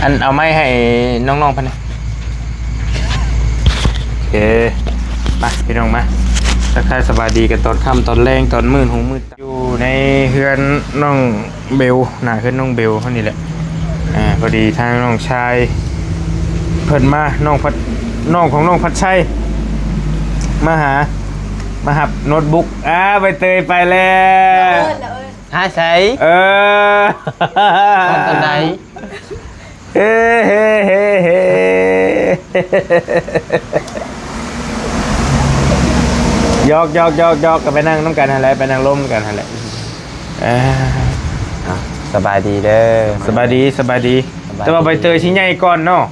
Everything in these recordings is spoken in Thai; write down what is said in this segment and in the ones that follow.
อันเอาไม้ให้น้องๆพันนะโอเคไปพี่น้องมาทักทายสบายดีกันตอนค่ำตอนแรงตอนมืดหงมืดอยู่ในเฮือนน้องเบลหน้าเฮือนน้องเบลเท่านี้แหละพอดีทางน้องชายเพิ่นมาน้องของน้องพัดชัยมาหับโน้ตบุ๊กใบเตยไปแล้วใช่ตอนไหนเฮ้ยอกกันไปนั่งน้ำกันอะไรไปนั่งร่มกันอะไรสบายดีเด้อสบายดีแต่ว่าใบเตยชิ้นใหญ่ก่อนเนาะ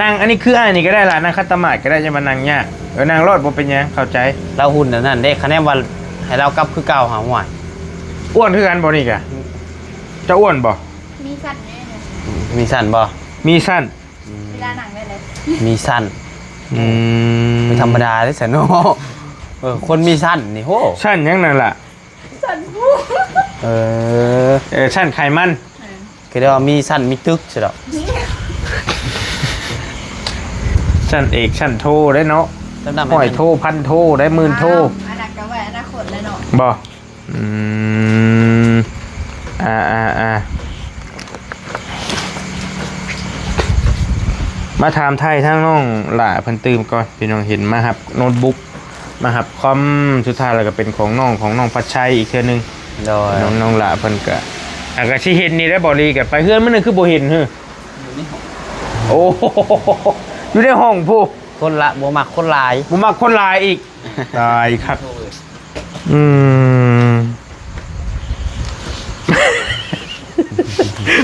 นั่งอันนี้คืออันนี้ก็ได้ละนั่งคัตตามาดก็ได้จะมานั่งเนี่ยนั่งรอดบ่เป็นยังเข้าใจเราหุ่นนั่นเด้คะแนนวันให้เรากลับคือเก่าหาหวานอ้วนคือกันบ่นี่กะจะอ้วนบ่มีสั้นแน่เลยมีสั้นบ่มีสั้นเวลาหนังได้เลยมีสั้นไม่ธรรมดาเลยสันโนคนมีสั้นนี่โหสั้นยังนั่นล่ะสั้นผู้สั้นไขมันคือเรียกว่ามีสั้นมีตึกใช่หรอสั้นเอกสั้นโทได้เนาะห้อยโทพันโทได้หมื่นโทอนาคตไว้อนาคตเลยเนาะบ่มาถามไทยทั้งน้องหล่าเพิ่นตื่มก่อนพี่น้องเห็นมาหับโน้ตบุ๊กมาหับคอมสุดท้ายแล้วก็เป็นของน้องพัดชัยอีกเทื่อนึงน้องหล่าเพิ่นก็ก็สิเห็นนี่ได้บ่ดีกับไปเฮือนมันนึงคือบ่เห็นเฮ้อโอ้อยู่ในห้องผู้คนละบ่มักคนหลายอีกตายครับ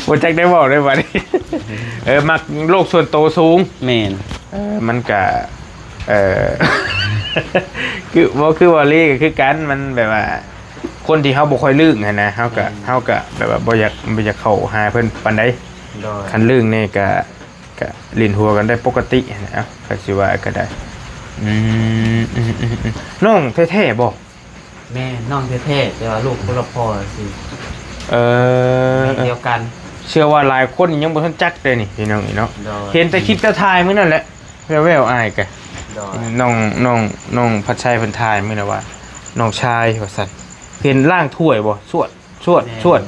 บ่จักได้บอกได้บ่นี่มักโลกส่วนตัวสูงแม่นมันก็คือว่าลีก็คือกันมันแบบว่าคนที่เฮาบ่ค่อยลึกนะเฮาก็แบบว่าบ่อยากเข้าหาเพิ่นปานใดคันลึกนี่ก็ลิ้นหัวกันได้ปกตินะก็สิว่าก็ได้น้องแท้ๆบ่แม่น้องแท้ๆแต่ว่าลูกคนละพ่อสิเดียวกันเชื่อว่าหลายคนยังบ่ทันจักเลยนี่พี่น้องนี่เนาะเห็นแต่คลิปเจ้าทายมื้อนั่นแหละแววๆอ้ายกะน้องพัดชัยเพิ่นทายมื้อน่ะว่าน้องชายว่าซั่นเห็นล่างถ้วยบ่สวด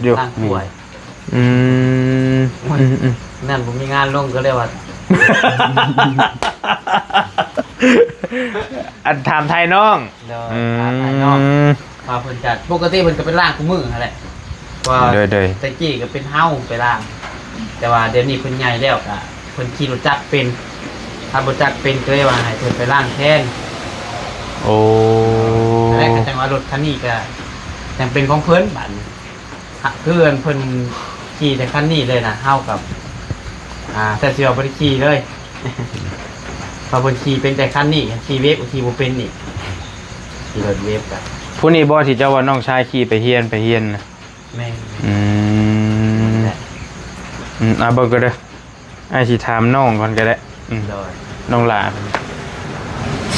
อยู่ล่างถ้วยนั่นผมมีงานลงก็เรียกว่าอันถามไทยน้องไทยน้องมาเพิ่นจัดปกติเพิ่นก็เป็นล่างคู่มือนั่นแหละว่าแต่กี้ก็เป็นเฮาไปล่างแต่ว่าเดี๋ยวนี้เพิ่นใหญ่แล้วก็เพิ่นขี่รถจักรเป็นถ้ารถจักรเป็นก็เลยว่าให้เพิ่นไปล่างแทนโอ้แรกก็จังว่ารถคันนี้ก็จังเป็นของเพิ่นบัดเพื่อนเพิ่นขี่แต่คันนี้เลยนะเฮากับแต่สิว่าบ่ได้ขี่เลยพอเพิ่นขี่เป็นแต่คันนี้ขี่เวฟขี่บ่เป็นนี่ขี่รถเวฟกันผู้นี้บ่ที่เจ้าว่าน้องชายขี่ไปเฮียนนะแม่เบิ่งก็ได้ไอ้สิถามน้องก่อนก็ได้น้องหลา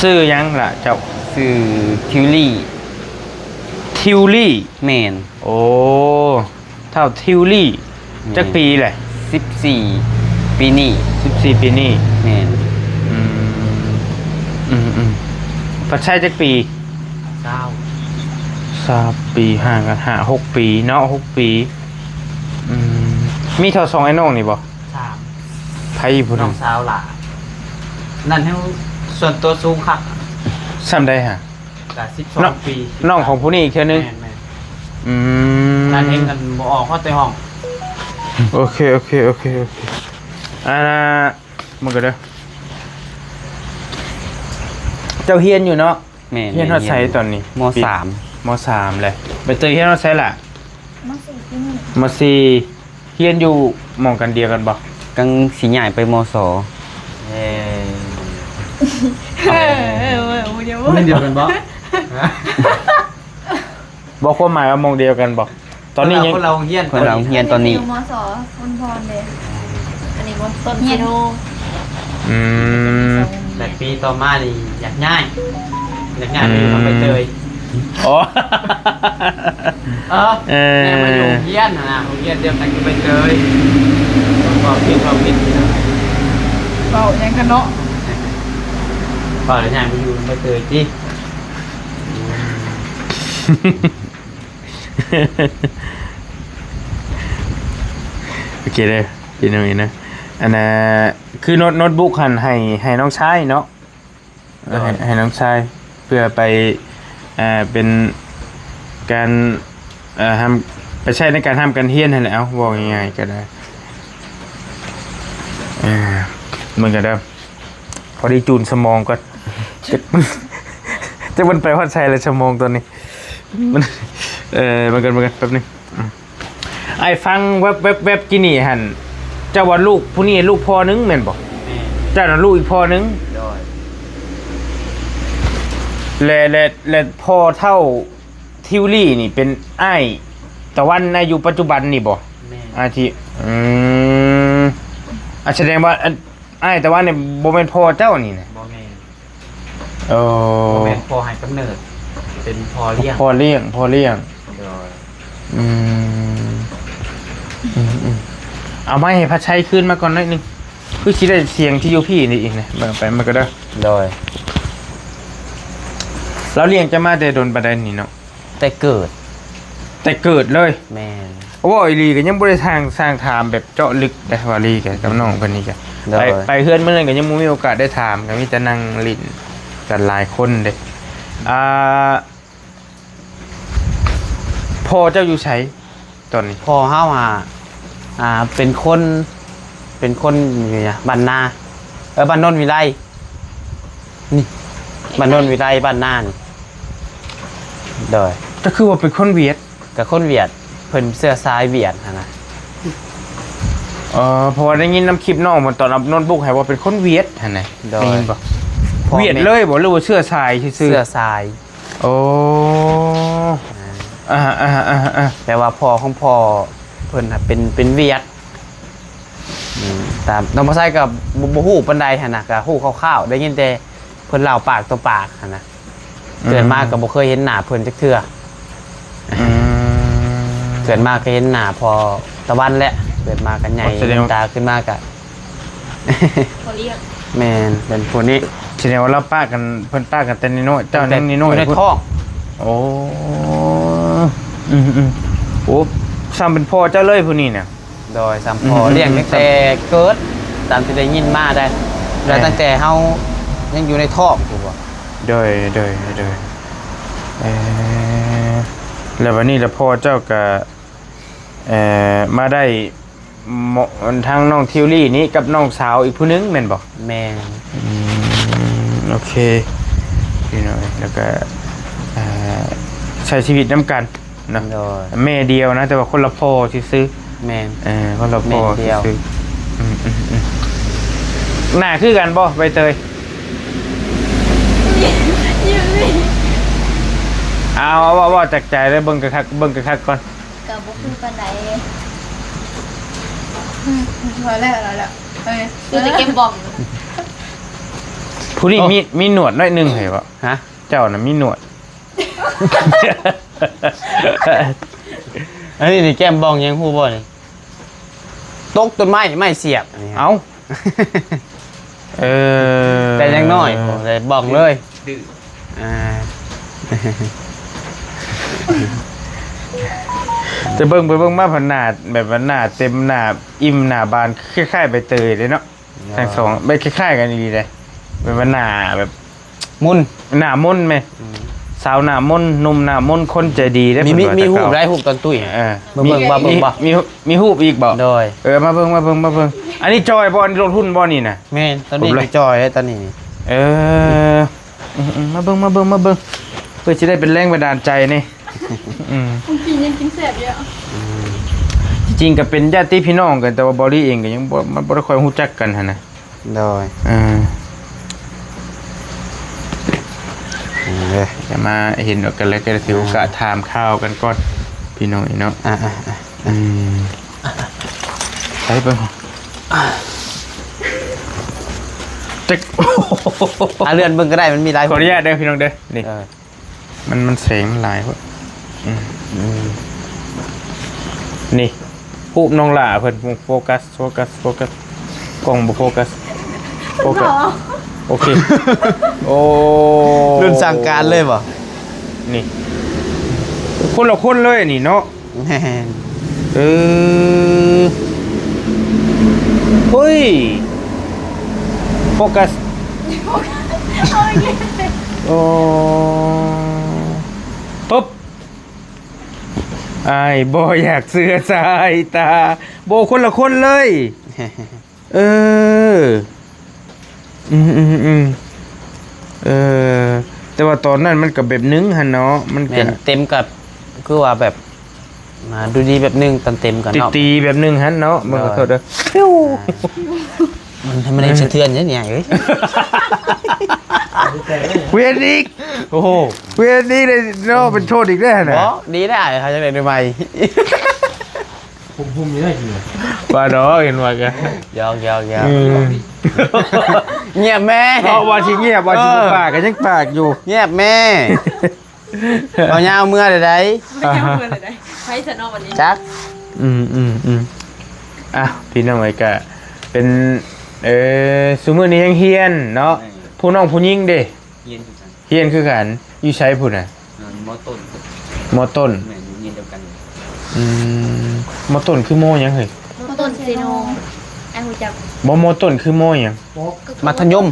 ชื่อหยังล่ะเจ้าชื่อทิวลี่แม่นโอ้เท่าทิวลี่จักปีแหละ14ปีนี้แม่นพัดชัยจักปี20ปีห่างกัน6ปีเนาะ6ปีมีเท่า2ไอ้น้องนี่บ่3ไผผู้น้องสาวหล่ะนั่นให้ส่วนตัวสูงคักซ้ำได้ฮะก็12ปีน้องของผู้นี้อีกเทื่อนึงนั่นเองกันบ่ออกเข้าแต่ห้องโอเคมันก็เด้อเจ้าเฮียนอยู่เนาะเฮียนฮอดไสตอนนี้ม.3 เลยไปเตยเฮียนฮอดไสล่ะม.4 เฮียนอยู่หม่องกันเดียวกันบ่กังสิใหญ่ไปม.2เดียวกันบ่บ่ความหมายว่าหม่องเดียวกันบ่ตอนนี้ยังคนเราเฮียนตอนนี้ม.2คนพรเลยอันนี้ต้นเฮียนแต่ปีต่อมานี่อยากง่ายไปอยู่กับใบเตยแม่มาอยู่เฮียนนะเฮียนเดียวกันกับใบเตยความคิด เบายังกันเนาะ ก่อนงานไปอยู่ไม่เคยจี โอเคเลยพี่น้องนี่นะอันน่ะคือโน้ตบุ๊กหันให้น้องชายเนาะให้น้องชายเพื่อไปเป็นการทำไปใช้ในการทำการเฮียนนั่นแหละเอาบอกง่ายๆก็ได้เหมือนกันเดิมพอดีจูนสมองก็จะมันไปวัดชัยเลยสมองตัวนี้มันมันกันแป๊บนึงไอ้ฟังแวบกินนี่หันเจ้าว่าลูกผู้นี้ลูกพ่อนึงแม่นบอกเจ้าน่ะลูกอีกพ่อนึง โดย และพ่อเท่าทิวลี่นี่เป็นไอ้ตะวันในอยู่ปัจจุบันนี่บ่ แม่ อาทิแสดงว่าไอ้ตะวันเนี่ยบ่แม่นพ่อเจ้านี่นะ บ่แม่ โอ้ บ่แม่พอให้กำเนิดเป็นพอเลี้ยง พ่อเลี้ยงโดย อืมเอาไม้ให้พัดชัยขึ้นมาก่อนหน่อยนึงคือสิได้เสียงที่อยู่พี่นี่อีกนะเบิ่งไปมันก็ได้ โดย เราเลี้ยงจะมาแต่โดนประเด็นนี่เนาะ แต่เกิด แต่เกิดเลย แม่น โอ้ยลีก็ยังบ่ได้สร้างถามแบบเจาะลึกได้ว่าลีกับน้องเพิ่นนี่ก็ไปเฮือนมื้อนั้นก็ยังบ่มีโอกาสได้ถามก็มีแต่นั่งลิ้นกันหลายคนเด้พ่อเจ้าอยู่ไสตอนนี้ พอเฮาเป็นคนอยู่เนี่ยบ้านนาบ้านโนนวิไลนี่บ้านโนนวิไลบ้านนานี่โดย ก็คือว่าเป็นคนเวียด กับคนเวียดเพิ่นเสื้อสายเวียดนะ เพราะว่าได้ยินน้ำคลิปน้องมันตอนอัพโน้ตบุ๊กให้ว่าเป็นคนเวียดหั่นน่ะได้ยินบ่เวียดเลยบ่หรือว่าเสื้อสายซื่อ เสื้อสาย โอ้แปลว่าพ่อของพ่อเพิ่นน่ะเป็นเวียดตามน้องมาใส่กับบ่ฮู้ปานใดหั่นน่ะก็ฮู้คร่าวๆได้ยินแต่เพิ่นเล่าปากต่อปากหั่นน่ะเกิดมาก็บ่เคยเห็นหน้าเพิ่นจักเทื่อเกิดมาก็เห็นหน้าพอตะวันแหละเกิดมากันใหญ่ตาขึ้นมากะ เขาเรียก แม่นเป็นผู้นี้ แสดงว่าเราป้ากันเพิ่นป้ากันแต่น้อยเจ้านั่งน้อย อยู่ในท้อง โอ้โอ้ซ้ำเป็นพ่อเจ้าเลยผู้นี้เนี่ย โดยสัมพอเลี้ยงตั้งแต่เกิดตามที่ได้ยินมาได้แล้วตั้งแต่เฮายังอยู่ในท้องถูกบ่ โดยแล้ววันนี้แล้วพ่อเจ้าก็มาได้ทางน้องทิวลี่นี้กับน้องสาวอีกผู้นึงแม่นบ่ แม่น โอเคพี่น้อยแล้วก็ใช้ชีวิตน้ำกันเนาะ โดย แม่เดียวนะแต่ว่าคนละพ่อซื้อ แม่น คนละพ่อ แม่เดียว ซื้อหน้าคือกันบ่ใบเตย ยังไม่ เอาว่าจากใจเลยเบิ่งกระคักก่อน กับบุคือปันไดพอแล้วคือจะเก็บบอม ผู้นี้มีหนวดน้อยหนึงเหรอวะ ฮะ เจ้าน่ะมีหนวด อันนี้นี่แก้มบ้องยังฮู้บ่นี่ตกต้นไม้เสียบอันนี้ เอ้าแต่ยังน้อยเลยบ้องเลยดื้อ จะเบิ่งไปเบิ่งมาผนาดแบบว่าหน้าเต็มหน้าอิ่มหน้าบานคล้ายๆใบเตยเลยเนาะทั้งสองใบคล้ายๆกันดีเลยแบบว่าหน้าแบบ มุน หน้ามนต์ไหมสาวหน้ามนต์หนุ่มหน้ามนต์คนใจดีได้ มีหูบได้หูบตอนตุ้ย เบิ่งบ่ มีหูบอีกบ่ โดย มาเบิ่งอันนี้จอยบ่อันนี้ลงทุนบ่นี่น่ะ แม่นตอนนี้ไปจอยตอนนี้ มาเบิ่งเพื่อจะได้เป็นแรงบันดาลใจนี่ กินยังกินแสบเยอะ จริงๆก็เป็นญาติพี่น้องกันแต่ว่าบอดี้เองก็ยังมันบ่ได้ค่อยรู้จักกันหั่นน่ะ โดย จะมาเห็นกันแล้วก็ถือโอกาสถามข้าวกันก่อนพี่น้องเนาะไปเบิ่งจัก เลื่อนเบิ่งก็ได้มันมีหลาย ขออนุญาตเด้อพี่น้องเด้อนี่มันแสงมันหลายพวกนี่รูปน้องหล่าเพิ่นโฟกัสกล้องบ่โฟกัส โอเคโอเคโอ้ รุ่นสั่งการเลยบ่ นี่คนละคนเลยนี่เนาะ แม่น เออเฮ้ยโฟกัส เอาอีกแล้ว โอ้ปุ๊บไอ้บออยากเสือสายตาโบคนละคนเลย เออเออแต่ว่าตอนนั้นมันกับแบบนึงฮะเนาะมัน แม่ ก็ นเต็มกับคือว่าแบบดูดีแบบนึงตอนเต็มกันเนาะ ตีแบบนึงฮะเนาะมันก็โทษเด้อ มันได้สะเทือนเนี่ยเอ้ย เวียนอีก โอ้โห เวียนอีกเลยเนาะเป็นโทษอีกแล้วนะ บ่ดีได้เขาจังได๋ได้ใหม่ ผมมีได้จริงเหรอ ว่าเนาะเห็นว่ากัน ยอก อืม เงียบแม่ เพราะว่าสิเงียบว่าสิบ่ปากก็ยังปากอยู่ เงียบแม่เอายาวเมื่อใด ไม่เอาเงินเลยได้ใช้ฉันเอาวันนี้ ๆจัก อ่ะพี่น้องไอ้กะเป็นซุมื้อนี้ยังเฮียนเนาะผู้น้องผู้หญิงเด้ เย็นอยู่จัง เฮียนคือกันอยู่ไสพุ่นน่ะ มอต้น มอต้น แม่อยู่เย็นเดียวกัน มอต้นคือโมหยังเฮ้ย ต้นซีโนไอ้หูจัก บ่มอต้นคือโมหยัง มัธยม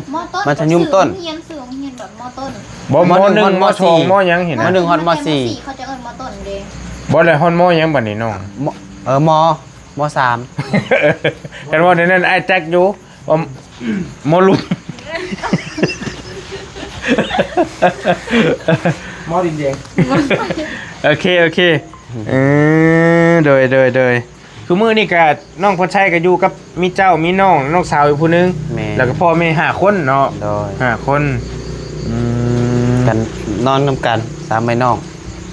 มัธยมต้น เฮียนสื่อเฮียนแบบมอต้น บ่ม ม อ หนึ่ง 1 ม ม สี่ 2มหยังเห็น ม นะ หนึ่งฮอดมสี่ เขาจะเอิ้นมอต้นเด้ บ่ได้ฮอดมหยังบัดนี้น้อง มสาม กันว่าในนั้นไอ้แจ็คอยู่ว่าโมลุม มอดินแดง โอเคโดยคือมื้อนี้ก็น้องพอชัยก็อยู่กับมีเจ้ามีน้องน้องสาวอีกผู้หนึง แม่ แล้วก็พ่อแม่5คนเนาะ โดย 5คนกั กันนอนนำกัน3พี่น้อง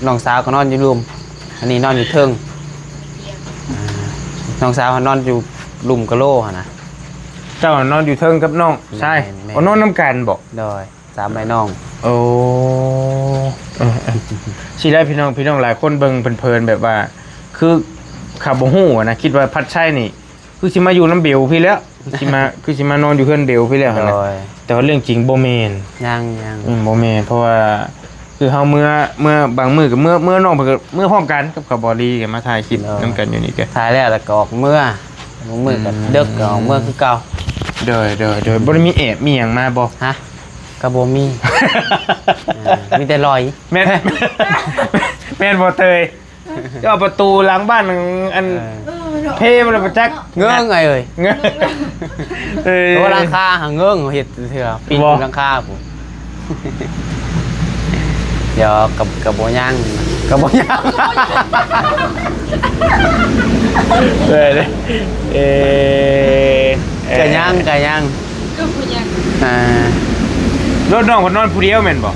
น้องสาวก็นอนอยู่รุมอันนี้นอนอยู่เทิงน้องสาวเขานอนอยู่รุมกะโลหั่นน่ะ เจ้านอนอยู่เทิงกับน้องใช่ แม่ เอานอนนํกันบ่ โดย3พี่น้อง โอ้สิได้พี่น้องหลายคนเบิ่งเพลินๆแบบว่า คือขับบ่ฮู้อะนะคิดว่าพัดชัยนี่คือสิมาอยู่น้ำเบลพี่แล้วคือสิมานอนอยู่เพื่อนเบลพี่แล้ว โด นะ ย แต่ว่าเรื่องจริงบ่แม่น ยัง บ่แม่นเพราะว่าคือเฮาเมื่อบางมื้อกับเมื่อน้องเพิ่นก็เมื่อพร้อมกันกับบอดี้กันมาถ่ายคลิปนํกันอยู่นี่แก ถ่ายแล้วก็ออกเมื่อกันดึกก็ออกเมื่อคือเก่า เด้อบ่ได้มีแอบมีหยังมาบ่ ฮะกระโบมี มีแต่รอย แม่น แม่นบ่เตยก็เอาประตูหลังบ้านอันเพมันบ่จัก เงื่องไงเอ่ย เงื้อเอ้ย เพราะราคาหางเงื่องเห็ดเถื่อปีน บ่ ราคาผม เดี๋ยวกับโบย่างกับโบย่าง เอ้ยกะย่าง ก็คุณยัง รถน้องคนนอนผู้เดียวแม่นบ่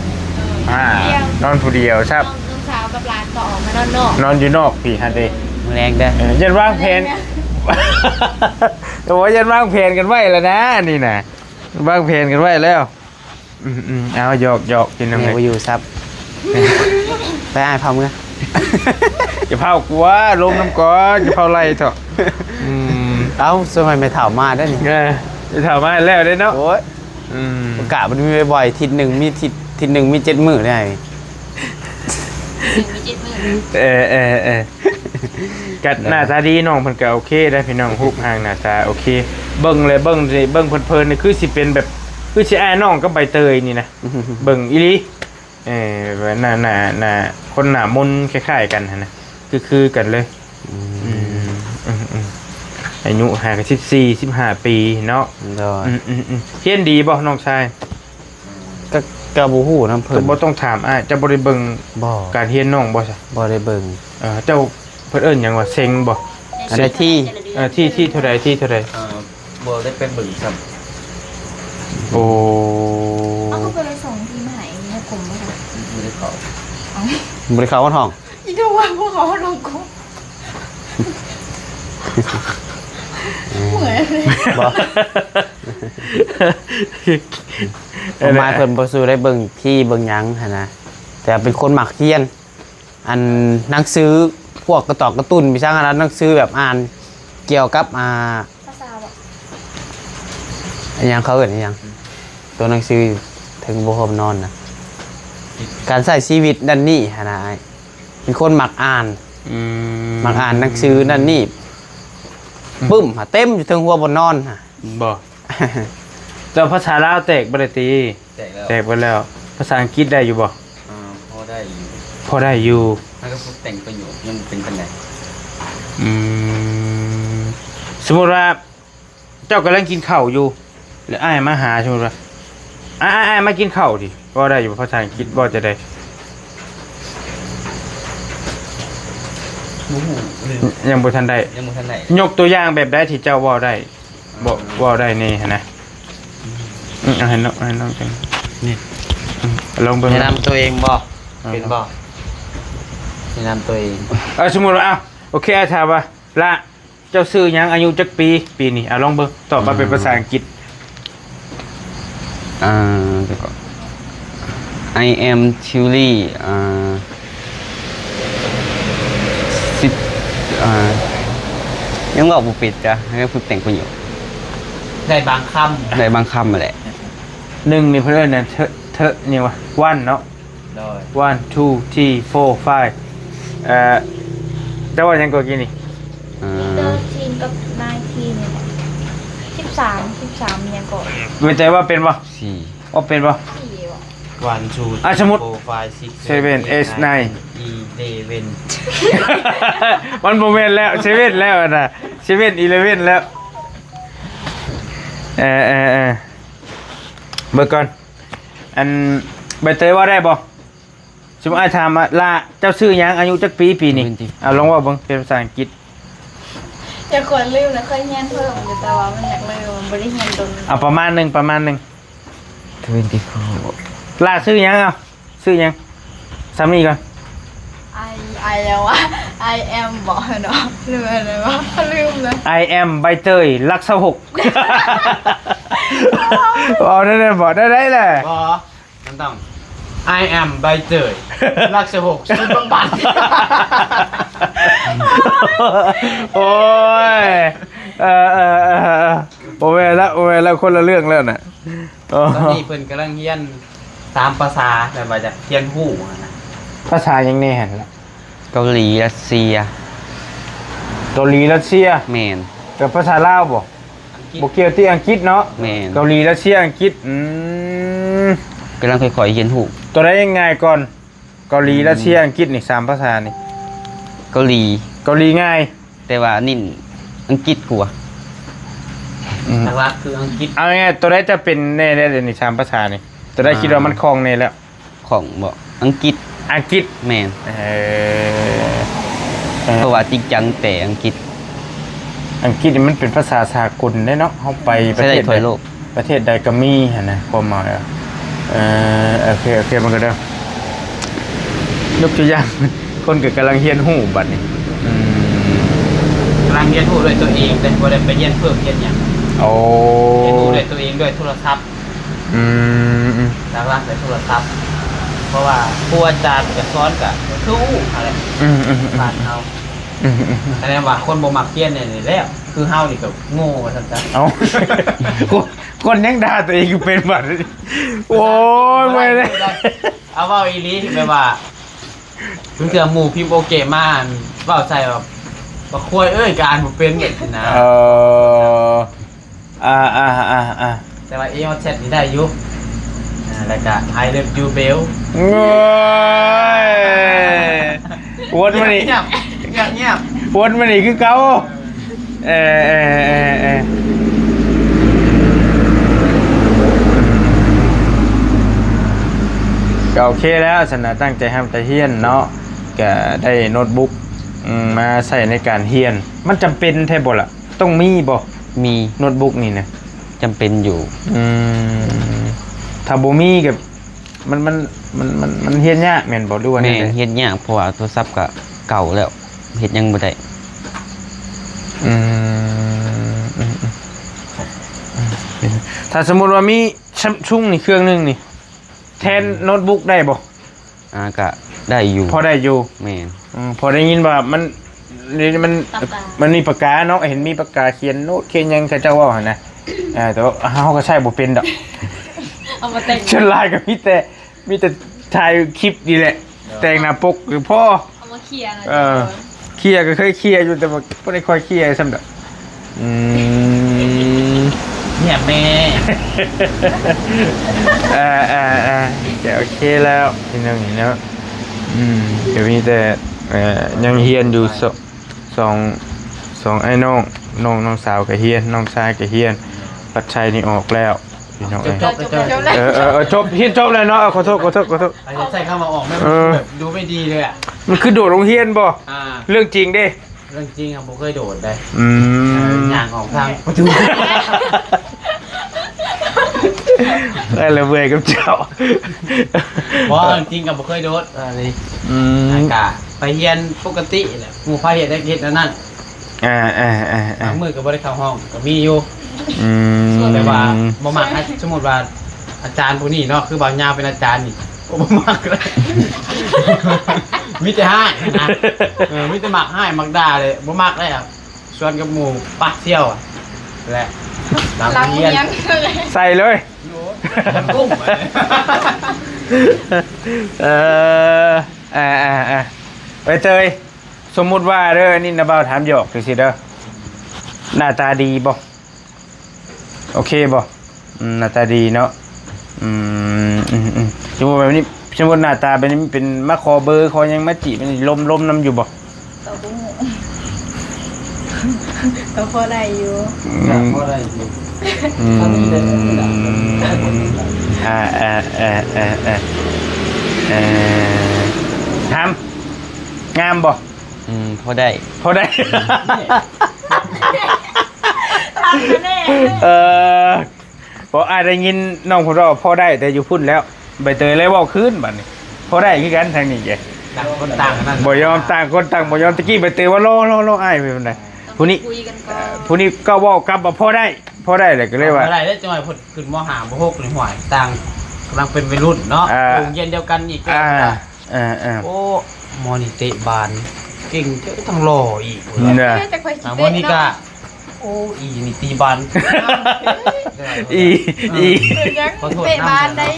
นอนผู้เดียวครับ น้องสาวกับหลานก็ออกมานอนนอก นอนอยู่นอกพี่ฮันเด้ มือแรงเด้อ ยันวางแผนแต่ว่ายันวางแผนกันไว้แล้วนะนี่น่ะวางแผนกันไว้แล้วเอาหยอกกินน้ำ แม่ ไง ไปอยู่ซับไปอ่านพามือ อย่าเผากลัวลมน้ำก้อนอย่าเผาไล่เถอะ เอ้าสมัยไม่เถ่ามาได้อนี่ จะถามมาแล้วได้เนาะ โอ้ยโอกาสมันมีบ่อยๆทิศหนึ่งมีทิศหนึ่งมี7 มื้อได้ มีจิตมือ กัดหน้าตาดีน้องเพิ่นก็โอเคได้พี่น้องฮูบห่างหน้าตาโอเคเบิ่งเลยเบิ่งสิเบิ่งเพลินๆนี่คือสิเป็นแบบคือสิอ้ายน้องกับใบเตยนี่นะเบิ่งอีหลีแบบหน้าคนหน้ามนต์คล้ายๆกันหั่นนะคือกันเลยอายุห่างกัน14-15 ปีเนาะ โดย เฮียนดีบ่น้องชาย ก็กระบูหูน้ำเพิ่ ก็ น บ่ต้องถามอ้ายจะบ่ได้เบิ่ง บ่ การเฮียนน้องบ่ซะ บ่ได้เบิ่ง เจ้าเพิ่นเอิ้นหยังว่าเซ็งบ่ อันใดที่ ที่เท่าใดที่เท่าใด บอได้เป็นบึ่งครับ โอ้ เอาเขาไปส่งทีมไหนเนี่ยกลุ่มไหมคะ ไม่ได้เขา บริการวัดห้อง อีกว่าพวกเขาลงกุ๊เหมือนเลย บ่ ผมมาเพิ่นบ่สู้ได้เบิ่งที่เบิ่งหยังหั่นนะแต่เป็นคนมักเรียน อันหนังสือพวกกระตอกกระตุ้นมีสร้างอันนั้นหนังสือแบบอ่านเกี่ยวกับภาษาแบบ ไอ ยังเขาเอิ้นยังตัวหนังสือถึงบ่ฮมนอนนะการใช้ชีวิตนั่นนี่หนนะอ้ายเป็นคนมักอ่านมักอ่านหนังสือนั่นนี่ปึ้มหาเต็มอยู่ถึงหัวบนนอนฮะ บ่ เจ้าภาษาลาวแตกบ่ได้ตี แตกแล้ว แตกไปแล้ว ภาษาอังกฤษได้อยู่บ่ พอได้อยู่ พอได้อยู่ แล้วก็แต่งประโยคยังเป็นกันไหน สมมุติว่า เจ้ากำลังกินข้าวอยู่แล้วอ้ายมาหาสมมุติว่าอ้ายมากินข้าวดิบ่ได้อยู่ภาษาอังกฤษบ่จะได้ ยังบ่ทันได้ ยังบ่ทันได้ ยกตัวอย่างแบบได้ที่เจ้าเว้าได้บ่เว้าได้นี่หั่นนะเอาให้น้องจัง นี่ ลองเบิ่ง แนะนำตัวเองบ่เป็นบ่แนะนำตัวเอง สมมุติว่าโอเคถามว่าละเจ้าซื้อหยังอายุจักปีนี้ลองเบิ่งตอบมาเป็นภาษาอังกฤษ เดี๋ยวก่อน I am truly ยังบอกบุปิดจ้ะให้พูดแต่งประโยค ได้บางคำ ได้บางคำมาแหละ หนึ่งนี่เพิ่นน่ะเธอนี่ว่าวันเนาะ โดย 1 2 3 4 5เจ้าว่าหยังก็กินนี่ 13กับ19เนี่ย13เนี่ยก่อน ไม่ใจว่าเป็นบ่ สี่ ว่าเป็นบ่ 4ว่ะ วันชู สมมุติ 5 6 7 8 9 11 มันบ่แม่นแล้วเซเว่นแล้วน่ะเซเว่น11แล้วเบิ่งก่อนอันใบเตยว่าได้บ่สมมุติอ้ายถามว่าล่ะเจ้าซื้อหยังอายุจักปีนี้ลองว่าเบิ่งเป็นภาษาอังกฤษ อย่าควรลืมนะเคยเรียนเพิ่มอยู่แต่ว่ามันอยากลืมมันบ่ได้เรียนโดน ประมาณหนึ่ง 24 ล่ะซื้อหยังซื้อหยังซ้ำนี่ก่อน I แล้ววะ I am บอกเนาะลืมอะไรวะลืมเลย I am ใบเตยลักษหกเอาได้บอกได้แหละ บ่มันต้อง I am ใบเตยรักษหกสุดบำบัด โอ้ยโอเวแล้วคนละเรื่องแล้วน่ะ ตอนนี้เพิ่นกำลังเรียนตามภาษาแบบว่าจะเรียนฮู้นะ ภาษายังแน่หันละ เกาหลีรัสเซีย เกาหลีรัสเซีย แมน กับภาษาลาวบ่ อังกฤษ บ่เกี่ยวที่อังกฤษเนาะ แมน เกาหลีรัสเซียอังกฤษกำลังค่อยๆเรียนฮู้ ตัวได้ยังไงก่อนเกาหลีรัสเซียอังกฤษนี่3ภาษานี่ เกาหลี เกาหลีง่าย แต่ว่านิ่นอังกฤษกว่าหลักๆคืออังกฤษ เอาง่ายๆตัวได้จะเป็นแน่ได้เลยนี่3ภาษานี่ตัวได้คิดว่ามันคล่องแน่แล้ว ของบ่อังกฤษ อังกฤษ แมน เพ ราะว่าจริงจังแต่อังกฤษ อังกฤษนี่มันเป็นภาษาสากลได้เนาะเฮาไปประ ใช้ เท ได้ ศ ทั่วโลก ประเทศใดก็มีหั่นนะความหมายโอเคมันก็ได้ยกตัวอย่าง คนก็กำลังเรียนฮู้บัดนี้ กำลังเรียนรู้ด้วยตัวเองแต่บ่ได้ไปเรียนเพิ่มเรียนหยัง โอ้ เรียนรู้ด้วยตัวเองด้วยโทรศัพท์ หลักๆด้วยโทรศัพท์เพราะว่าครูอาจารย์ก็สอนก็คืออู้อะไรบ้านเฮาแสดงว่าคนบ่มักเรียนนี่แล้วคือเฮานี่ก็โง่ว่าซั่นซะ เอา คนยังด่าตัวเองเป็นบัดนี้โอ้ยไม่ได้ เอาเว้าอีหลีแบบว่าเพิ่นเทื่อหมู่พิมพ์โอเคมาเว้าใส่แบบบ่ควรการบ่เป็นจังซี่นะ แต่ว่าเอฮอตแชทนี่ได้อยู่แล้วก็ I love you Bell โอ้ยวนมานี่ เงียบ วนมานี่คือเก่าก็โอเคแล้วสนะตั้งใจทำแต่เฮียนเนาะก็ได้โน้ตบุ๊กมาใส่ในการเฮียนมันจำเป็นแท้บ่ล่ะต้องมีบ่ มี โน้ตบุ๊กนี่นะ จำเป็นอยู่ ถ้าบ่มีกับมันเฮียนยากแม่นบ่ด้วย แม่ นี่ เฮ็ดยากเพราะว่าโทรศัพท์ก็เก่าแล้วเฮ็ดยังบ่ได้ ถ้าสมมุติว่ามีชุ่งนี่เครื่องนึงนี่แทนโน้ตบุ๊กได้บ่ ก็ได้อยู่ พอได้อยู่ แม่น พอได้ยินว่ามันมีปากกาเนาะเห็นมีปากกาเขียนโน้ตเขียนหยังเขาเจ้าว่าหั่นนะ แต่ว่าเฮาก็ใช้บ่เป็นดอก เอามาแต่ง ชนลายก็มีแต่ถ่ายคลิปนี่แหละแต่งหน้าปกหรือพ่อ เอามาเคลียร์นะ เคลียร์ก็เคยเคลียร์อยู่แต่ว่าบ่ได้ค่อยเคลียร์ซ้ำดอกเนี่ยแม่ เดี๋ยวโอเคแล้วทีนึงเนาะเดี๋ยวมีแต่ยังเฮียนอยู่สองไอ้น้องสาวกับเฮียนน้องชายกับเฮียนปัดชัยนี่ออกแล้วพี่น้อง จบเลย จบเฮียนจบแล้วเนาะขอโทษ ไอ้ใส่เข้ามาออกไม่แบบดูไม่ดีเลยอ่ะ มันคือโดดลงเฮียนบ่เรื่องจริงเด้ เรื่องจริงอ่ะผมเคยโดดได้ อ ย่างออกทางประตู ได้ละเว้ยกับเจ้า เพราะจริงกับผมเคยโดดอะไรอากาศไปเฮียนปกติแหละหมู่พายเห็ดได้เห็ดนั่นมือกับบริเข้าห้องก็มีอยู่แต่ว่าบ่มักสมมติว่าอาจารย์ผู้นี้เนาะคือบางยาวเป็นอาจารย์นี่บ่มักเลยมิจะให้นะมิจะมักให้มักด่าเลยบ่มักเลยอ่ะชวนกับหมู่ปักเที่ยวอ่ะและหลัง หลัง เรี เรี ย ย น นเลย ใส่เลย กุ้ง ไปเตยสมมุติว่าเด้อนี่นะบ่าวถามหยอกสิเด้อหน้าตาดีบ่โอเคบ่หน้าตาดีเนาะสมมุติแบบนี้สมมุติหน้าตาเป็นเป็นมาขอเบอร์ขอยังมาจีบเป็นลมนำอยู่บ่ ตัวบุ้งตัวพอได้อยู่ ทำงามบ่ พอได้ พอได้ ทำแน่ พออาจได้ยินน้องพวกเราพอได้แต่อยู่พุ่นแล้วใบเตยเลยเว่าคืนบัดนี้พอได้คือกันทางนี้แก ต่างคนต่างกันนั่น บ่ยอมต่างคนต่างบ่ยอมตะกี้ใบเตยว่ารออ้ายไปมันไดผู้นี้ คุยกันก่อน ผู้นี้ก็เว้ากลับว่าพอได้เลยก็เลยว่า อะไรได้จังหวะพุ่นขึ้นม.5 ม.6นี่ห่วยต่างกำลังเป็นวัยรุ่นเนาะโรงเรียนเดียวกันอีก โอ้มอนิเตะบานเก่งเท่ทั้งหล่ออีก เนี่ย จะคอยคิด มอนิกาโอ้อีนี่ตีบาน อี ขอโทษเตะบานได้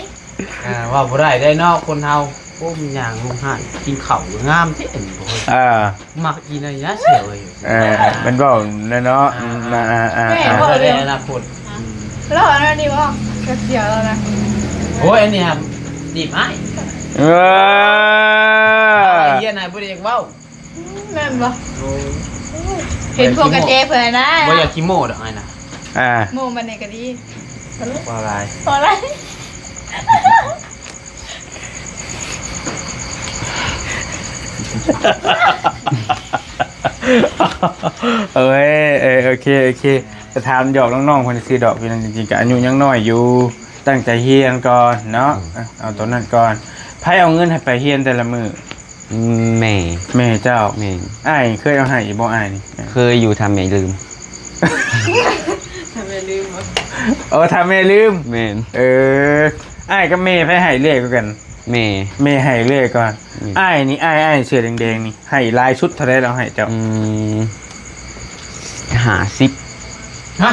ว่าบ่ได้ได้เนาะคนเฮาโอ้มันอย่างลงห่านกินข้าวงามเท่นบ่มักอีน่ะยะเสียวเลย มันบอกเนาะ ได้อนาคต แล้วอันนั้นดีว่าก็เสียแล้วนะ โอ้ยอันนี้ครับดีบอ้ายเฮียนายบ่ได้อยากเว้า แม่นบ่เห็นพวกกันเจเผื่อนะ บ่อยากขี้โม้ดอกอ้ายน่ะ โมมันเนี่ยก็ดี ว่าอะไร พออะไร โอเคจะถามหยอกน้องๆคนซื้อดอกพี่นั่นจริงๆก็อายุยังน้อยอยู่ตั้งใจเฮียนก่อนเนาะเอาตัวนั้นก่อนไผเอาเงินให้ไปเฮียนแต่ละมื้อ แม่ แม่เจ้า แม่ อ้ายเคยเอาให้บ่อ้ายนี่ เคยอยู่ทำแม่ลืม ทำไมลืมวะ ถ้าแม่ลืม แม่น อ้ายกับแม่ไผให้เลขกัน แม่ แม่ให้เลขก่อนอ้ายนี่อ้ายเสื้อแดงๆนี่ให้ลายชุดเท่าใดเราให้เจ้า 50 ฮะ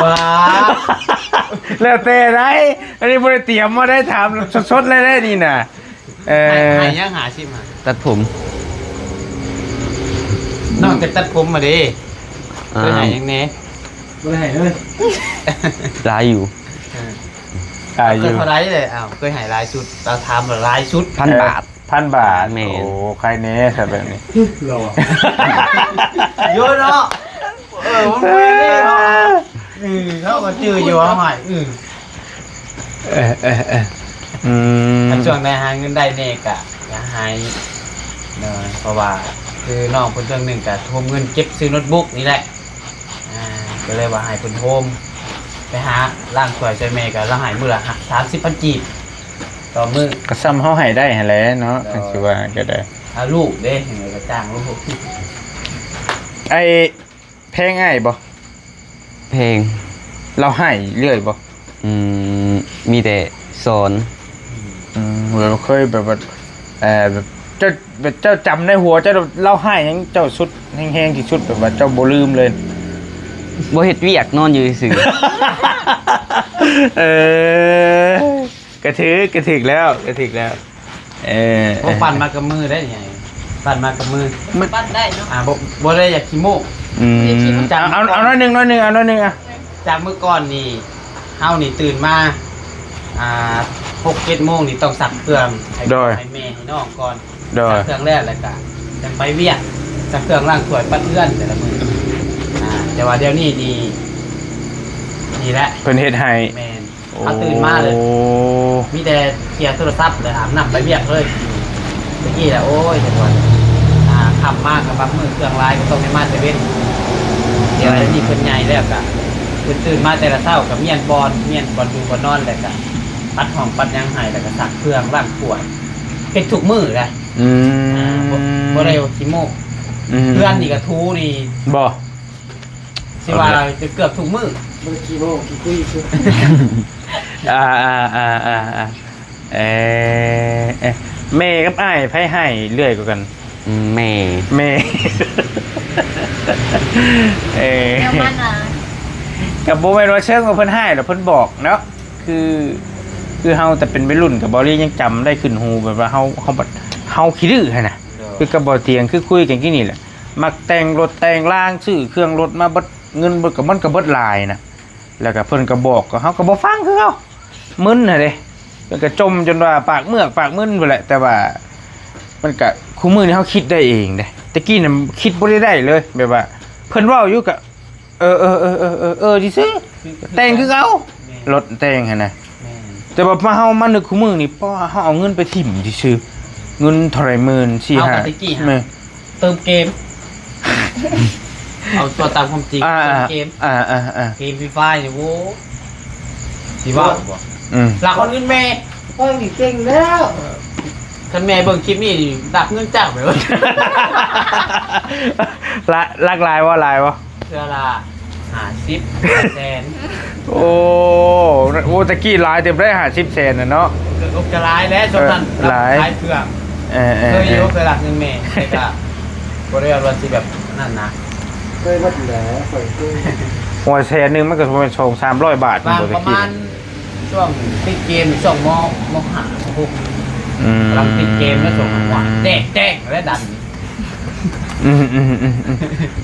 ว้า แล้วแต่ได้อันนี้บริเตรียมมาได้ถามสดๆเลยได้นี่นะหายยังหาชิมหา ตัดผม นอกจากตัดผมมาดิเคยหายยังแน่เคยหายเลย ลายอยู่ เคยเท่าไรเลยอ้าวเคยหายลายชุดเราทำแบบลายชุด 1,000 บาท 1,000 บาท แม่ โอ้ใครเน้ครับแบบนี้ เยอะเนาะมันไม่ได้เนาะเขาก็จื้ออยู่ว่าหายช่วงได้หาเงินได้เนกอะอย่าหายเนาะเพราะว่าคือน้องคนเรื่องหนึ่งกับโฮมเงินเก็บซื้อโน้ตบุ๊กนี่แหละก็เลยว่าหายเป็นโฮมไปหาร่างสวยใจเมย์กับร่างหายมือละ30,000 กีบต่อมือ ก็ซ้ำเฮาให้ได้หั่นแหละเนาะคือว่าก็ได้ ลูกเด้เห็นเลยก็จ้างลูก ไอ้เพลงง่ายบ่ เพลง เราให้เรื่อยบ่ มีแต่สอน เราเคยแบบว่าแบบ เจ้าจำในหัวเจ้าเล่าให้ยังเจ้าสุดแห้งๆที่สุดแบบว่าเจ้าบ่ลืมเลย บ่เฮ็ดเวียกนอนอยู่ซื่อ เออกระถึกแล้วพวกปั่นมากับมือได้ไงปั่นมากับมือ ปั้นได้เนาะ บ่ได้อยากขี้โมก อืมเอาน้อยหนึงอ่ะ จากเมื่อก่อนนี่เฮานี่ตื่นมา6-7 โมงนี่ต้องสักเครื่องให้แม่ให้น้องก่อนสักเครื่องแรกแล้วก็จังไปเวียกสักเครื่องล้างถ้วยปัดเอื้อนแต่ละมื้อแต่ว่าเดี๋ยวนี้นี่แหละ เพิ่นเฮ็ดให้ แม่นเอาตื่นมาเลย มีแต่เคลียร์โทรศัพท์เลยอาบน้ำไปเวียกเลยเมื่อกี้แหละโอ้ยจังหวะคำมากกับบางมือเครื่องลายก็ต้องให้มาแต่เว้นเดี๋ยวนี้เพิ่นใหญ่แล้วก็เพิ่นตื่นมาแต่ละเช้ากับเมียนบอลดูบอลนอนแล้วก็ปัดห้องปัดยังไห้แล้วก็สักเครื่องล้างถ้วยเฮ็ดทุกมื้อเลยบ่ได้ขี้โมกเพื่อนนี่ก็ทูนี่ บ่ สิว่าจะเกือบทุกมื้อ แม่กับอ้ายไผให้เรื่อยกว่ากัน แม่ แม่ เดี๋ยวมันกับโบแมนว่าเชิงว่าเพิ่นให้แล้วเพิ่นบอกเนาะคือเฮาแต่เป็นวัยรุ่นกับบอลี่ยังจำได้ขึ้นหูแบบว่าเฮาแบบเฮาขี้ดื้อหั่นน่ะคือกับบ่เถียงคือคุยกันกี่นี่แหละมักแต่งรถแต่งล่างซื้อเครื่องรถมาเบิดเงินเบิดกับมันก็เบิดหลายน่ะแล้วก็เพิ่นก็บอกก็เฮาก็บ่ฟังคือเฮามึนน่ะเด้เพิ่นก็จมจนว่าปากเมือกปากมึนพุ่นแหละแต่ว่ามันก็คู่มือนี่เฮาคิดได้เองเด้ตะกี้น่ะคิดบ่ได้เลยแบบว่าเพิ่นเว้าอยู่ก็ดิซื้อแต่งคือเขารถแต่งหั่นน่ะแต่ว่ามาเฮามานึกคู่มือนี่ป้อเฮาเอาเงินไปถิ่มซื่อเงินเท่าไหร่หมื่น4-5เติมเกมเอาตัวตามความจริงเติมเกมเกมฟรีไฟนี่โว้สิว่าบ่หลักคนอื่นแม่โอ้ยเก่งแล้วคันแม่เบิ่งคลิปนี้ดับเงินจักไปเว้ยลักลายว่าเทื่อละ50 แสนโอ้ตะกี้ลายเต็มได้50 แสนน่ะเนาะจะลายแล้วจนนั้นลายเครื่องเคยอยู่เคยหลักเงินแม่แต่ก็บ่ได้ว่าสิแบบนั่นนะเคยมาถึงแล้วเคยหัวแสนนึงมันก็ประมาณ200-300 บาทประมาณช่วงติดเกมช่วงม.5 6กำลังติดเกมแล้วส่งหัวแจ้งแล้วดัน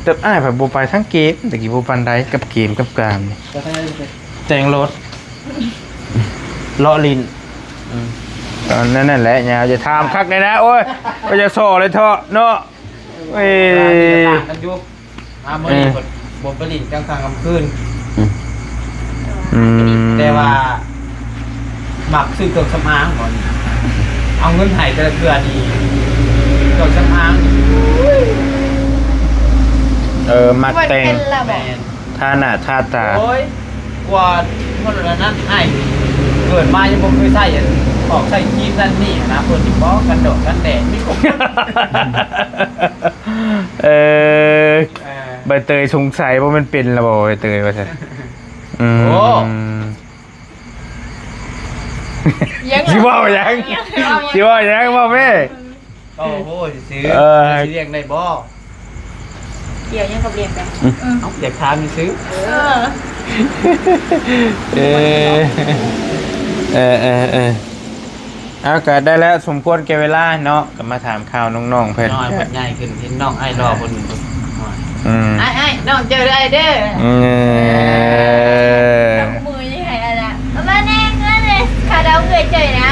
แต่อ้ายแบบบ่ไปทั้งเกมตะกี้บ่ปานใดกับเกมกับการนี่แต่งรถเลาะลิ้นนั่นแหละยาวจะถามคักเลยนะโอ้ยก็จะโซ่เลยเถอะเนาะเอ้ยกันอยู่มื้อนี้บ่ไปลิ้นกลางค่ำคืนแต่ว่ามักซื้อเครื่องสำอางก่อนเอาเงินให้แต่ละเทื่อนี่เครื่องสำอางมักแต่งท่าหน้าท่าตาโอ้ยกว่าคนนั้นไอ้เกิดมายังบ่เคยใส่ออกใส่ครีมนั่นนี่นะเพิ่นสิบ่กันโดดกันแดดมีครบใบเตยสงสัยว่ามันเป็นระบบใบเตยว่าใช่โอ้ชิว่ายังว่าแม่โอ้โหซื้อเรียกได้บ่เกี่ยวยังกับเรียนไปอยากทานซื้อเอาก็ได้แล้วสมควรแก่เวลาเนาะก็มาถามข่าวน้องๆเพิ่นน้อยเพิ่นใหญ่ขึ้นเห็นน้องไอ้รอคนนึงไอ้น้องเจอได้เด้อมือยังไงอะไรมาแน่เงินเลยขาดาวเงยเจยนะ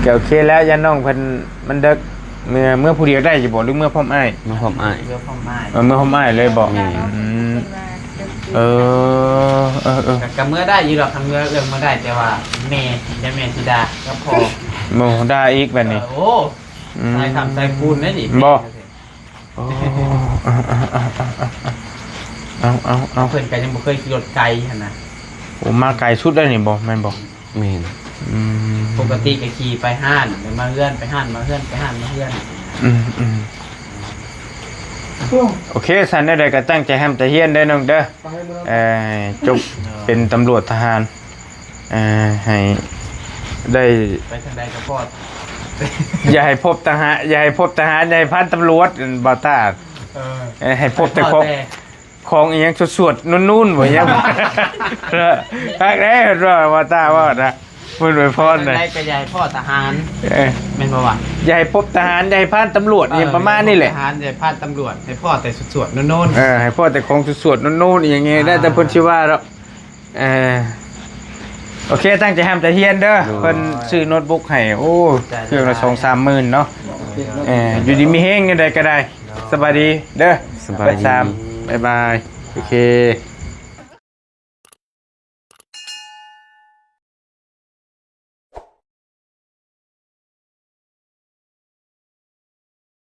ก็โอเคแล้วยันน้องเพิ่นมันเด็กเมื่อผู้เดียวได้สิบ่หรือเมื่อพร้อมอ้ายเมื่อพร้อมอ้ายเมื่อพร้อมอ้ายเลยบอกกับเมื่อได้อยู่หรอกทำเมื่อเรื่องมาได้แต่ว่าแม่ธิดาก็พอโมได้อีกแบบนี้โอ้ใส่ทำใส่ปูนได้ดิบ่เอาเพื่อนกันยังบ่เคยขี่รถไกลขนาดโอ้มาไกลสุดได้นี่บ่แม่นบ่แม่นปกติก็ขี่ไปห้านเดี๋ยวมาเลื่อนไปห้านมาเลื่อนไปห้านมาเลื่อน โอเคสันได้ก็ตั้งใจทำแต่เฮียนได้อน้องเด้อ ไปให้เมื่อ จบเป็นตำรวจทหารให้ได้ ไปทางใดก็พอด อย่าให้พบทหารอย่าให้พบทหารอย่าให้พันตำรวจบ่ตาให้พบแต่ของอีหยังสวดๆนุ่นๆบ่ยังภาคได้ว่าบ่ตาว่านะเพิ่นไปพร ทาง เลย ใดก็ยายพ่อทหาร เออ แม่นบ่วะ อย่าให้พบทหารอย่าให้พันตำรวจนี่ประมาณนี้แหละ ทหารยายพาดตำรวจให้พ่อแต่สวดๆโน่น ให้พ่อแต่ของสวดๆนุ่นๆอย่างเงี้ยได้แต่เพิ่นชื่อว่าแล้วโอเคตั้งใจทำแต่เฮียนเด้อเพิ่นซื้อโน้ตบุ๊กให้โอ้เครื่องละ 2-3 หมื่นเนาะอยู่ดีมีเฮงจังไดก็ได้สบายดีเด้อ สบายดี ไปตามบ๊ายบายโอเค